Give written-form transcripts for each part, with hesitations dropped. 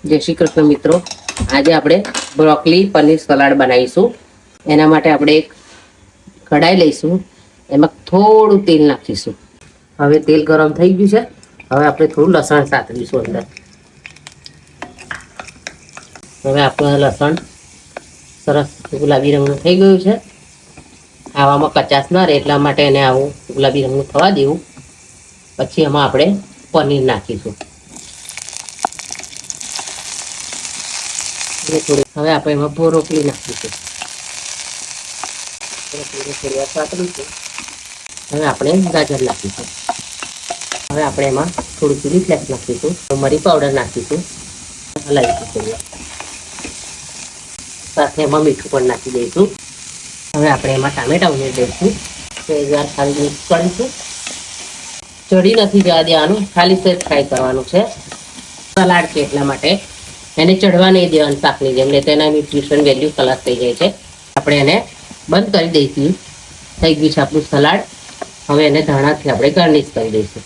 જય શ્રી કૃષ્ણ મિત્રો, આજે આપણે બ્રોકલી પનીર સલાડ બનાવીશું. એના માટે આપણે એક કઢાઈ લઈશું, એમાં થોડું તેલ નાખીશું. હવે તેલ ગરમ થઈ ગયું છે. હવે આપણે થોડું લસણ સાતરીશું અંદર. હવે આપણું લસણ સરસ ગુલાબી રંગનું થઈ ગયું છે. આવામાં કચાશ ના રહે એટલા માટે એને આવું ગુલાબી રંગનું થવા દેવું. પછી એમાં આપણે પનીર નાખીશું. હવે આપણે એમાં બ્રોકલી નાખીશું. હવે આપણે ગાજર નાખીશું. હવે આપણે એમાં થોડું ચીલી ફ્લેક્સ નાખીશું, મરી પાવડર નાખીશું, હલાવીશું. સાથે એમાં મીઠું પણ નાખી દઈશું. હવે આપણે એમાં ટામેટા ઉમેરી દઈશું. ખાલી મિક્સ કરીશું. ચડી નથી જવા દેવાનું, ખાલી સેજ ફ્રાય કરવાનું છે. સલાડ છે એટલા માટે એને ચડવા નહીં દેવાનું શાકની જેમ, એટલે તેના ન્યુટ્રિશન વેલ્યુ ખલાસ થઈ જાય છે. આપણે એને બંધ કરી દઈશું. થઈ ગયું છે આપણું સલાડ. હવે એને ધાણાથી આપણે ગાર્નિશ કરી દઈશું.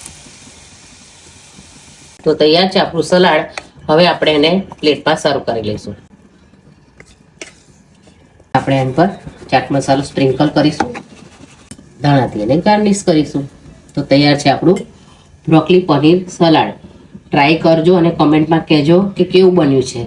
તો તૈયાર છે આપણું સલાડ. હવે આપણે એને પ્લેટમાં સર્વ કરી લઈશું. આપણે એમ પર ચાટ મસાલો સ્પ્રિંકલ કરીશું, ધાણાથી એને ગાર્નિશ કરીશું. તો તૈયાર છે આપણું બ્રોકલી પનીર સલાડ. ટ્રાય કરજો અને કમેન્ટમાં કહેજો કે કેવું બન્યું છે.